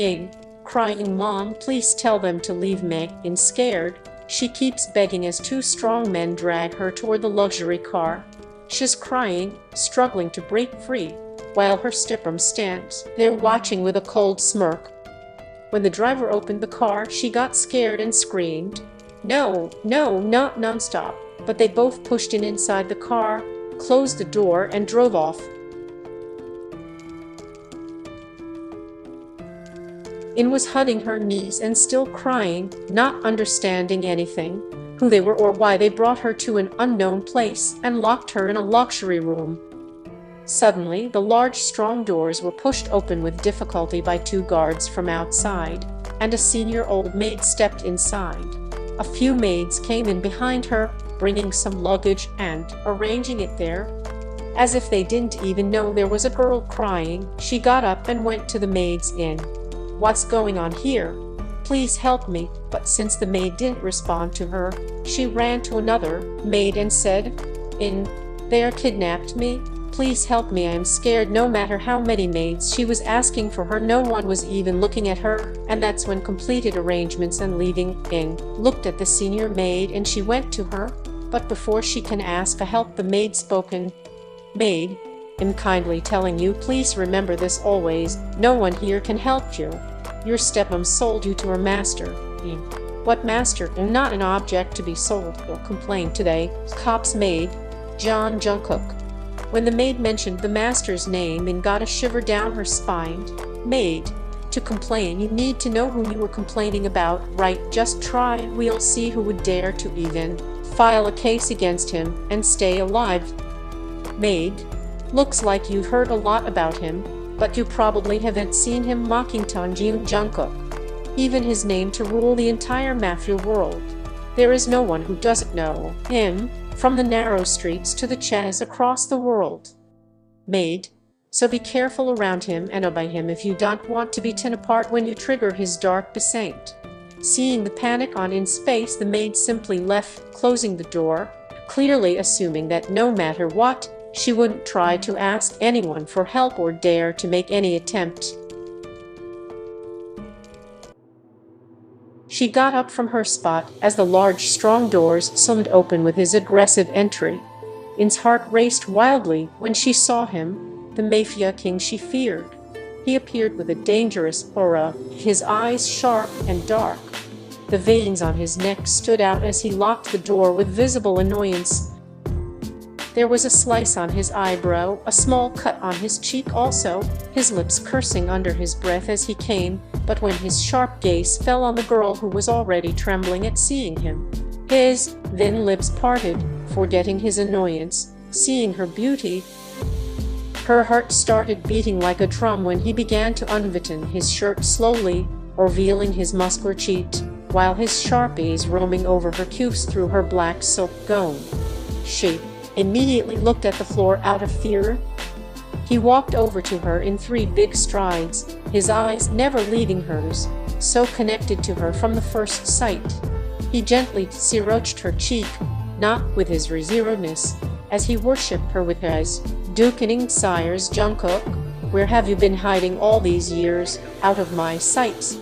In, crying, "Mom, please tell them to leave me." In, scared, she keeps begging as two strong men drag her toward the luxury car. She's crying, struggling to break free, while her stepmom stands there watching with a cold smirk. When the driver opened the car, she got scared and screamed, "No, no, not nonstop." But they both pushed in inside the car, closed the door, and drove off. In was hugging her knees and still crying, not understanding anything, who they were or why they brought her to an unknown place and locked her in a luxury room. Suddenly, the large, strong doors were pushed open with difficulty by two guards from outside, and a senior old maid stepped inside. A few maids came in behind her, bringing some luggage and arranging it there. As if they didn't even know there was a girl crying, she got up and went to the maids in. "What's going on here? Please help me." But since the maid didn't respond to her, she ran to another maid and said, "They are kidnapped me. Please help me, I am scared." No matter how many maids she was asking for her, no one was even looking at her, and that's when completed arrangements and leaving. Looked at the senior maid and she went to her, but before she can ask for help, the maid spoken. "Maid, I'm kindly telling you, please remember this always, no one here can help you. Your stepmom sold you to her master." "What master? I'm not an object to be sold," complained today cop's maid, Jungkook. When the maid mentioned the master's name, and got a shiver down her spine. "Maid, to complain you need to know who you were complaining about, right? Just try, we'll see who would dare to even file a case against him and stay alive." "Maid, looks like you've heard a lot about him, but you probably haven't seen him mocking Jungkook. Even his name to rule the entire Mafia world. There is no one who doesn't know him, from the narrow streets to the chaz across the world. Maid, so be careful around him and obey him if you don't want to be torn apart when you trigger his dark descent." Seeing the panic on In's face, the maid simply left, closing the door, clearly assuming that no matter what, she wouldn't try to ask anyone for help or dare to make any attempt. She got up from her spot as the large, strong doors slammed open with his aggressive entry. In's heart raced wildly when she saw him, the Mafia king she feared. He appeared with a dangerous aura, his eyes sharp and dark. The veins on his neck stood out as he locked the door with visible annoyance. There was a slice on his eyebrow, a small cut on his cheek also, his lips cursing under his breath as he came, but when his sharp gaze fell on the girl who was already trembling at seeing him, his thin lips parted, forgetting his annoyance, seeing her beauty. Her heart started beating like a drum when he began to unbutton his shirt slowly, revealing his muscular cheek, while his sharp gaze roaming over her cuffs through her black silk gown. She immediately looked at the floor out of fear. He walked over to her in 3 big strides, his eyes never leaving hers, so connected to her from the first sight. He gently siroched her cheek, not with his reservedness, as he worshipped her with his dukening sires. "Jungkook, where have you been hiding all these years? Out of my sight."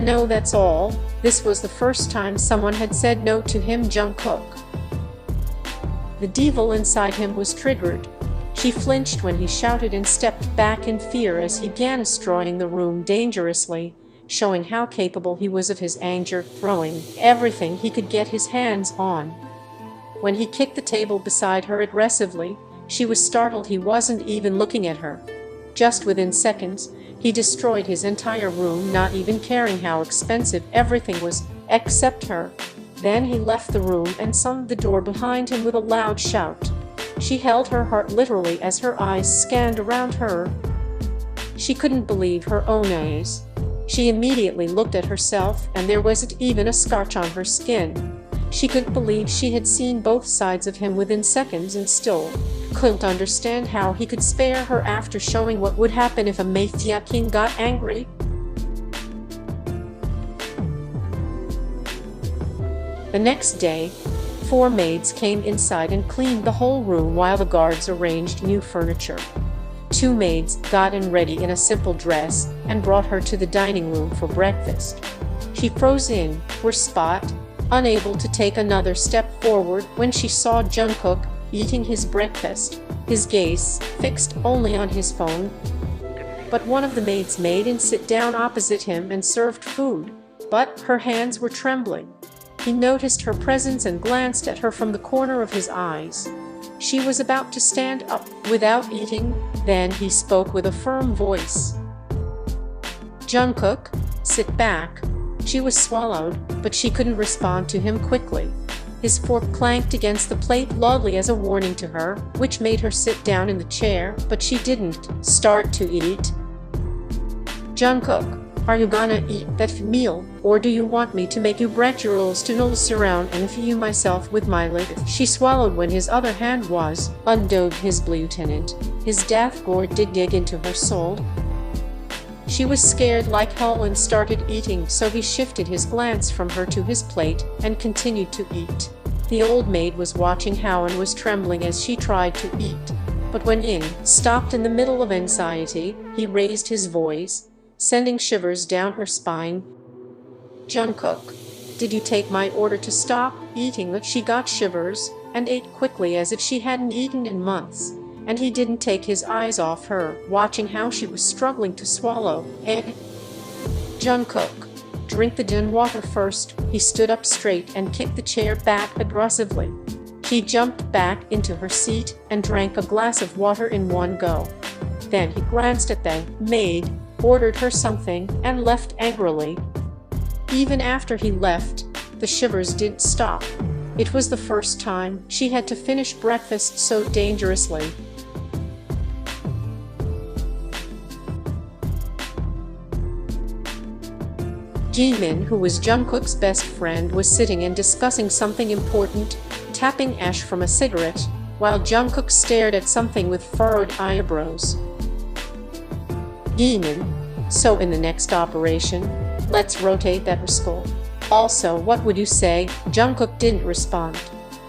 No, that's all. This was the first time someone had said no to him. Jungkook. The devil inside him was triggered. She flinched when he shouted and stepped back in fear as he began destroying the room dangerously, showing how capable he was of his anger, throwing everything he could get his hands on. When he kicked the table beside her aggressively, she was startled he wasn't even looking at her. Just within seconds, He destroyed his entire room, not even caring how expensive everything was, except her. Then he left the room and slammed the door behind him with a loud shout. She held her heart literally as her eyes scanned around her. She couldn't believe her own eyes. She immediately looked at herself, and there wasn't even a scratch on her skin. She couldn't believe she had seen both sides of him within seconds and still couldn't understand how he could spare her after showing what would happen if a Mafia king got angry. The next day, 4 maids came inside and cleaned the whole room while the guards arranged new furniture. 2 maids got in ready in a simple dress and brought her to the dining room for breakfast. She froze in her spot, unable to take another step forward when she saw Jungkook eating his breakfast, his gaze fixed only on his phone. But one of the maids made him sit down opposite him and served food, but her hands were trembling. He noticed her presence and glanced at her from the corner of his eyes. She was about to stand up without eating, then he spoke with a firm voice. "Jungkook, sit back." She was swallowed, but she couldn't respond to him quickly. His fork clanked against the plate loudly as a warning to her, which made her sit down in the chair, but she didn't start to eat. "Jungkook, are you gonna eat that meal, or do you want me to make you break your rules to nose around and feed you myself with my lips?" She swallowed when his other hand was undone his lieutenant. His death gore did dig into her soul. She was scared like hell and started eating, so he shifted his glance from her to his plate and continued to eat. The old maid was watching how and was trembling as she tried to eat. But when In stopped in the middle of anxiety, he raised his voice, sending shivers down her spine. "Jungkook, did you take my order to stop eating?" She got shivers and ate quickly as if she hadn't eaten in months. And he didn't take his eyes off her, watching how she was struggling to swallow. "Jungkook, drink the din water first." He stood up straight and kicked the chair back aggressively. She jumped back into her seat and drank a glass of water in one go. Then he glanced at the maid, ordered her something, and left angrily. Even after he left, the shivers didn't stop. It was the first time she had to finish breakfast so dangerously. Jimin, who was Jungkook's best friend, was sitting and discussing something important, tapping ash from a cigarette, while Jungkook stared at something with furrowed eyebrows. "Jimin, so in the next operation, let's rotate that skull. Also, what would you say?" Jungkook didn't respond.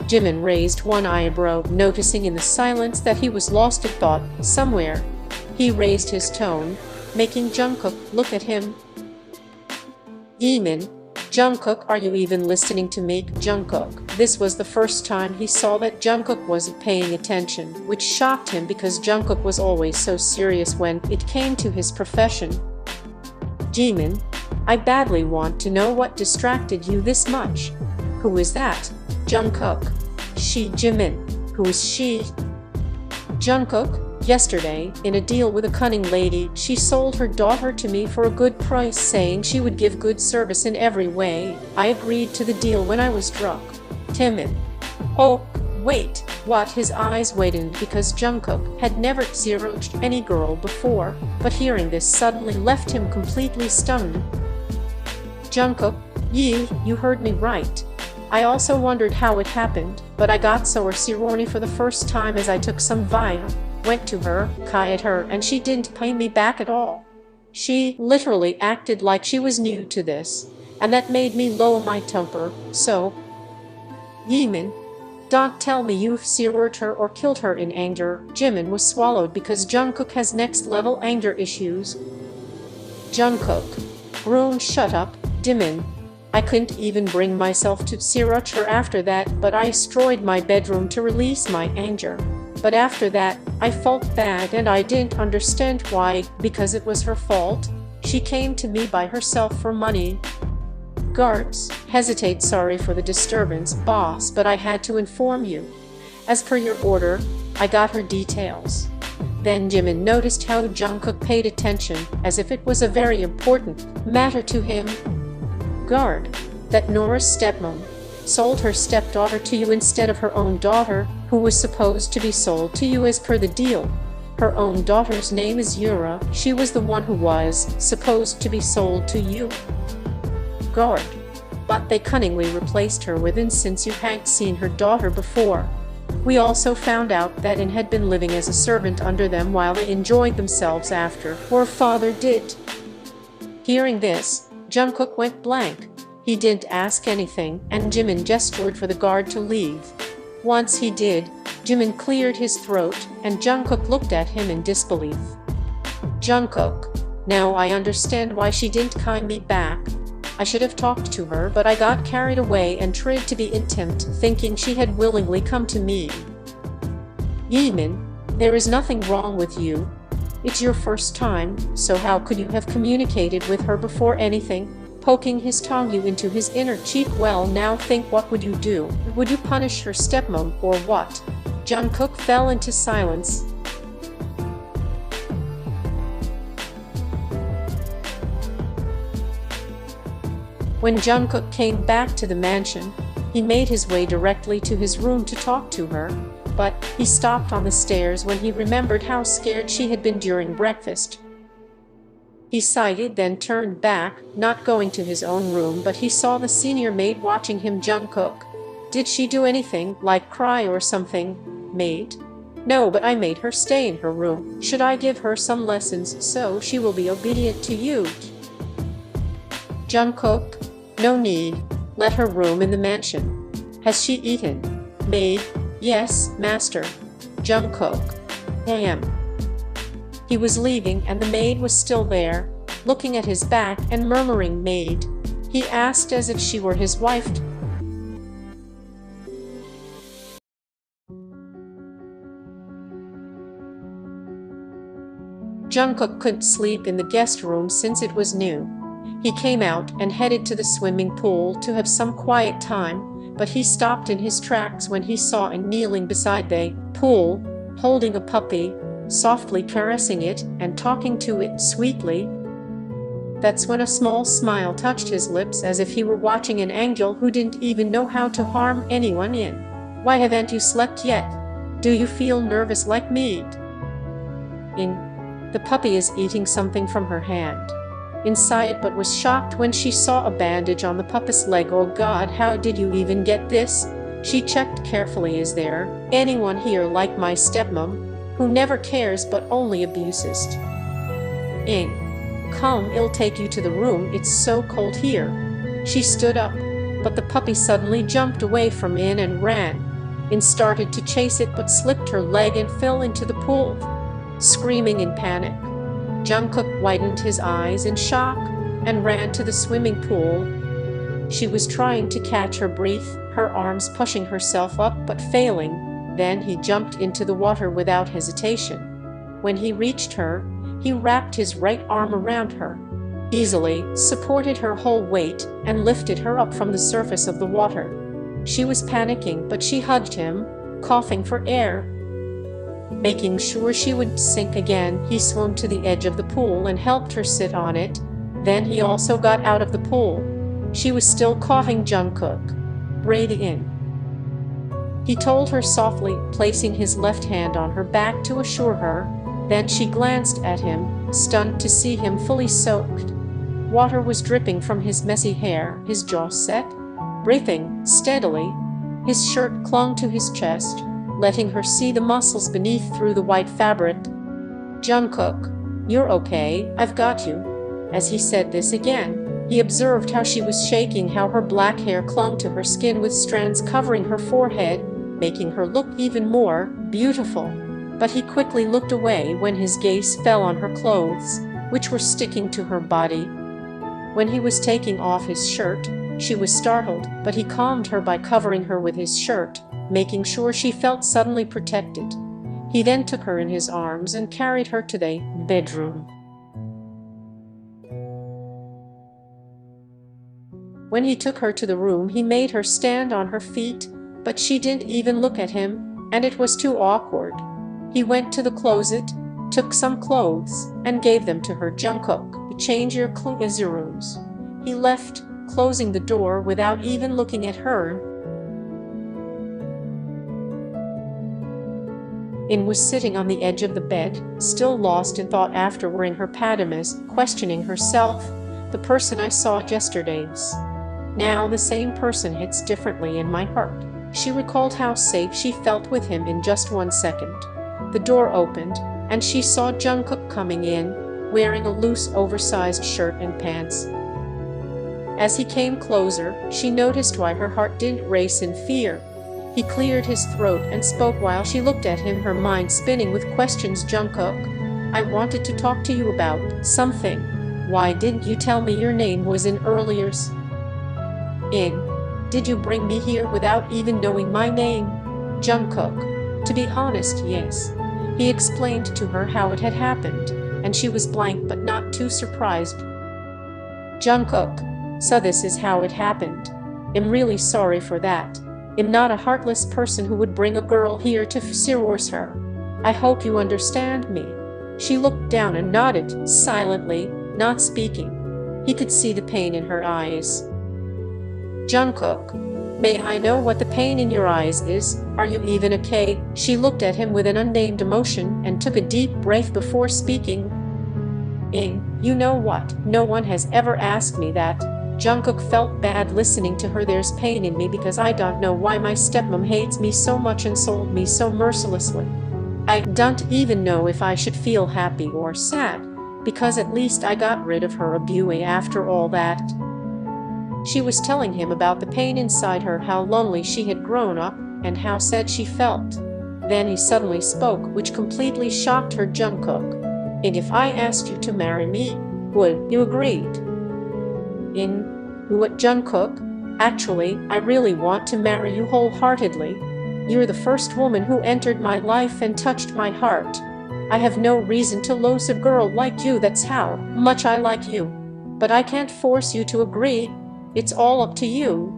Jimin raised one eyebrow, noticing in the silence that he was lost in thought somewhere. He raised his tone, making Jungkook look at him. "Jimin, Jungkook, are you even listening to me?" Jungkook. This was the first time he saw that Jungkook wasn't paying attention, which shocked him because Jungkook was always so serious when it came to his profession. "Jimin, I badly want to know what distracted you this much." "Who is that?" "Jungkook." "She." "Jimin, who is she?" "Jungkook. Yesterday, in a deal with a cunning lady, she sold her daughter to me for a good price, saying she would give good service in every way. I agreed to the deal when I was drunk." "Jimin. Oh, wait, what?" His eyes widened because Jungkook had never zeroed any girl before, but hearing this suddenly left him completely stunned. "Jungkook, you heard me right. I also wondered how it happened, but I got so ceremony for the first time as I took some wine, went to her, kissed her, and she didn't pay me back at all. She literally acted like she was new to this, and that made me lower my temper, so." "Jimin, don't tell me you've seared her or killed her in anger." Jimin was swallowed because Jungkook has next-level anger issues. "Jungkook, Rune, shut up." "Jimin, I couldn't even bring myself to sear her after that, but I destroyed my bedroom to release my anger. But after that, I felt bad and I didn't understand why, because it was her fault. She came to me by herself for money." Guards hesitate. "Sorry for the disturbance, boss, but I had to inform you. As per your order, I got her details." Then Jimin noticed how Jungkook paid attention, as if it was a very important matter to him. Guard, that Nora's stepmom sold her stepdaughter to you instead of her own daughter, who was supposed to be sold to you as per the deal. Her own daughter's name is Yura. She was the one who was supposed to be sold to you. Guard, but they cunningly replaced her with In since you hadn't seen her daughter before. We also found out that In had been living as a servant under them while they enjoyed themselves after her father did. Hearing this, Jungkook went blank. He didn't ask anything, and Jimin gestured for the guard to leave. Once he did, Jimin cleared his throat, and Jungkook looked at him in disbelief. Jungkook, now I understand why she didn't call me back. I should have talked to her, but I got carried away and tried to be intimate, thinking she had willingly come to me. Jimin, there is nothing wrong with you. It's your first time, so how could you have communicated with her before anything? Poking his tongue into his inner cheek. Well, now think, what would you do? Would you punish her stepmom, or what? Jungkook fell into silence. When Jungkook came back to the mansion, he made his way directly to his room to talk to her, but he stopped on the stairs when he remembered how scared she had been during breakfast. He sighed, then turned back, not going to his own room, but he saw the senior maid watching him. Jungkook, did she do anything, like cry or something? Maid? No, but I made her stay in her room. Should I give her some lessons so she will be obedient to you? Jungkook, no need. Let her room in the mansion. Has she eaten? Maid, yes, master. Jungkook, damn. He was leaving, and the maid was still there, looking at his back and murmuring maid. He asked as if she were his wife. Jungkook couldn't sleep in the guest room since it was new. He came out and headed to the swimming pool to have some quiet time, but he stopped in his tracks when he saw In kneeling beside the pool, holding a puppy, softly caressing it and talking to it sweetly. That's when a small smile touched his lips, as if he were watching an angel who didn't even know how to harm anyone. In, why haven't you slept yet? Do you feel nervous like me? In, the puppy is eating something from her hand. In sighed but was shocked when she saw a bandage on the puppy's leg. Oh God, how did you even get this? She checked carefully. Is there anyone here like my stepmom, who never cares but only abuses? In, come, I'll take you to the room, it's so cold here. She stood up, but the puppy suddenly jumped away from In and ran. In started to chase it but slipped her leg and fell into the pool, screaming in panic. Jungkook widened his eyes in shock and ran to the swimming pool. She was trying to catch her breath, her arms pushing herself up but failing. Then he jumped into the water without hesitation. When he reached her, he wrapped his right arm around her, easily supported her whole weight, and lifted her up from the surface of the water. She was panicking, but she hugged him, coughing for air. Making sure she would sink again, he swam to the edge of the pool and helped her sit on it. Then he also got out of the pool. She was still coughing. Jungkook, breathe in. He told her softly, placing his left hand on her back to assure her. Then she glanced at him, stunned to see him fully soaked. Water was dripping from his messy hair, his jaw set, breathing steadily. His shirt clung to his chest, letting her see the muscles beneath through the white fabric. Jungkook, you're okay, I've got you. As he said this again, he observed how she was shaking, how her black hair clung to her skin with strands covering her forehead, making her look even more beautiful. But he quickly looked away when his gaze fell on her clothes, which were sticking to her body. When he was taking off his shirt, she was startled, but he calmed her by covering her with his shirt, making sure she felt suddenly protected. He then took her in his arms and carried her to the bedroom. When he took her to the room, he made her stand on her feet, but she didn't even look at him, and it was too awkward. He went to the closet, took some clothes, and gave them to her. Jungkook, change your clothes rooms. He left, closing the door without even looking at her. In was sitting on the edge of the bed, still lost in thought after wearing her pajamas, questioning herself. The person I saw yesterday's now the same person hits differently in my heart. She recalled how safe she felt with him in just 1 second. The door opened, and she saw Jungkook coming in, wearing a loose oversized shirt and pants. As he came closer, she noticed why her heart didn't race in fear. He cleared his throat and spoke while she looked at him, her mind spinning with questions. Jungkook, I wanted to talk to you about something. Why didn't you tell me your name was in earlier? Did you bring me here without even knowing my name? Jungkook, to be honest, yes. He explained to her how it had happened, and she was blank but not too surprised. Jungkook, so this is how it happened. I'm really sorry for that. I'm not a heartless person who would bring a girl here to force her. I hope you understand me. She looked down and nodded, silently, not speaking. He could see the pain in her eyes. Jungkook, may I know what the pain in your eyes is? Are you even okay? She looked at him with an unnamed emotion and took a deep breath before speaking. You know what? No one has ever asked me that. Jungkook felt bad listening to her. There's pain in me because I don't know why my stepmom hates me so much and sold me so mercilessly. I don't even know if I should feel happy or sad, because at least I got rid of her abuse after all that. She was telling him about the pain inside her, how lonely she had grown up, and how sad she felt. Then he suddenly spoke, which completely shocked her. Jungkook, and if I asked you to marry me, would you agree? What, Jungkook? Actually, I really want to marry you wholeheartedly. You're the first woman who entered my life and touched my heart. I have no reason to lose a girl like you. That's how much I like you. But I can't force you to agree. It's all up to you.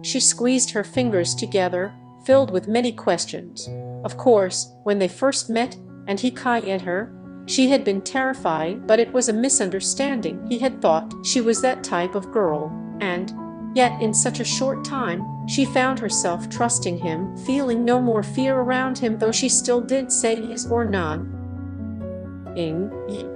She squeezed her fingers together, filled with many questions. Of course, when they first met, and he kissed her, she had been terrified, but it was a misunderstanding. He had thought she was that type of girl, and yet in such a short time, she found herself trusting him, feeling no more fear around him, though she still did say yes or no.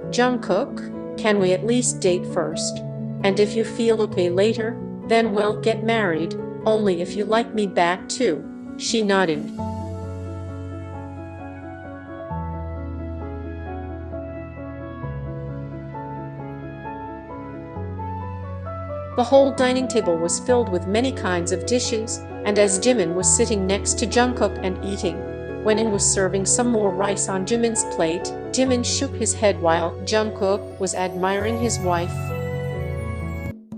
Jungkook, can we at least date first? And if you feel okay later, then we'll get married, only if you like me back too. She nodded. The whole dining table was filled with many kinds of dishes, and as Jimin was sitting next to Jungkook and eating, when In was serving some more rice on Jimin's plate, Jimin shook his head while Jungkook was admiring his wife.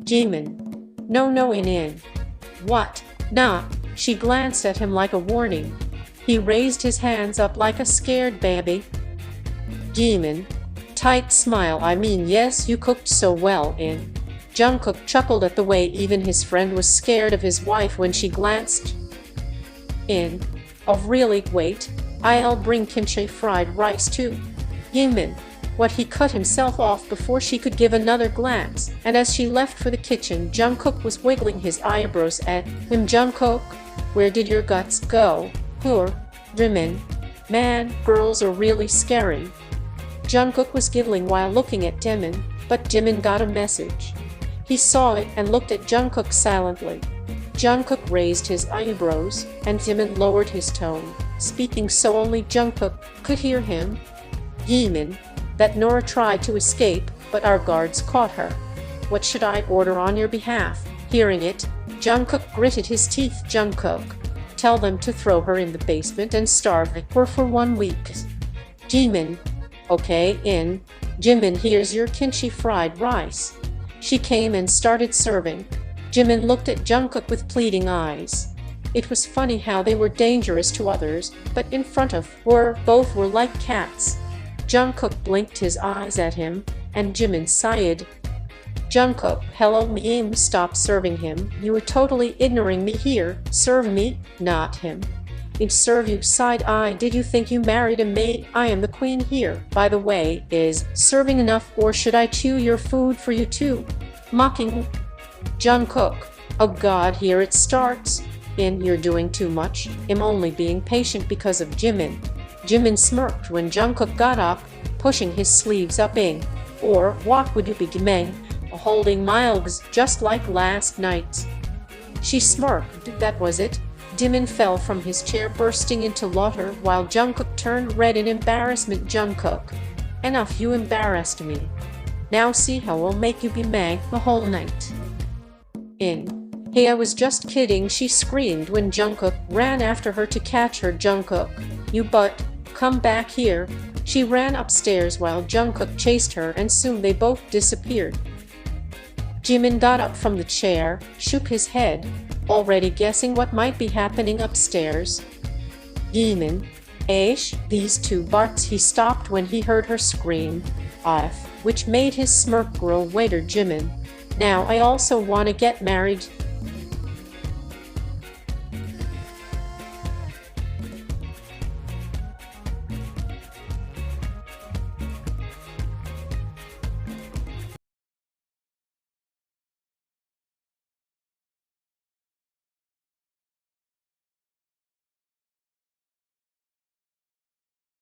Jimin. No, In. What? Nah. She glanced at him like a warning. He raised his hands up like a scared baby. Jimin. Tight smile. I mean, yes, you cooked so well, In. Jungkook chuckled at the way even his friend was scared of his wife when she glanced. In. Oh really? Wait, I'll bring kimchi fried rice too. Jimin. What? He cut himself off before she could give another glance, and as she left for the kitchen, Jungkook was wiggling his eyebrows at him. Jungkook, where did your guts go? Poor Jimin. Man, girls are really scary. Jungkook was giggling while looking at Jimin, but Jimin got a message. He saw it and looked at Jungkook silently. Jungkook raised his eyebrows, and Jimin lowered his tone, speaking so only Jungkook could hear him. Jimin. That Nora tried to escape, but our guards caught her. What should I order on your behalf? Hearing it, Jungkook gritted his teeth. Jungkook. Tell them to throw her in the basement and starve her for 1 week. Jimin. Okay, In. Jimin, here's your kimchi fried rice. She came and started serving. Jimin looked at Jungkook with pleading eyes. It was funny how they were dangerous to others, but in front of her, both were like cats. Jungkook blinked his eyes at him, and Jimin sighed. Jungkook, hello me, stop serving him. You are totally ignoring me here. Serve me, not him. "It serve you side-eye. Did you think you married a maid? I am the queen here. By the way, is serving enough, or should I chew your food for you too?" Mocking Jungkook. "Oh god, here it starts. You're doing too much. I'm only being patient because of Jimin." Jimin smirked when Jungkook got up, pushing his sleeves up. "Or what would you be doing? Holding my legs just like last night?" She smirked. That was it. Jimin fell from his chair, bursting into laughter, while Jungkook turned red in embarrassment. "Jungkook, enough, you embarrassed me. Now see how I'll make you be mad the whole night." Hey, I was just kidding, she screamed when Jungkook ran after her to catch her. "Jungkook, you butt, come back here." She ran upstairs while Jungkook chased her, and soon they both disappeared. Jimin got up from the chair, shook his head, already guessing what might be happening upstairs. "Jimin, these two barks." He stopped when he heard her scream, which made his smirk grow wider. "Jimin, now I also want to get married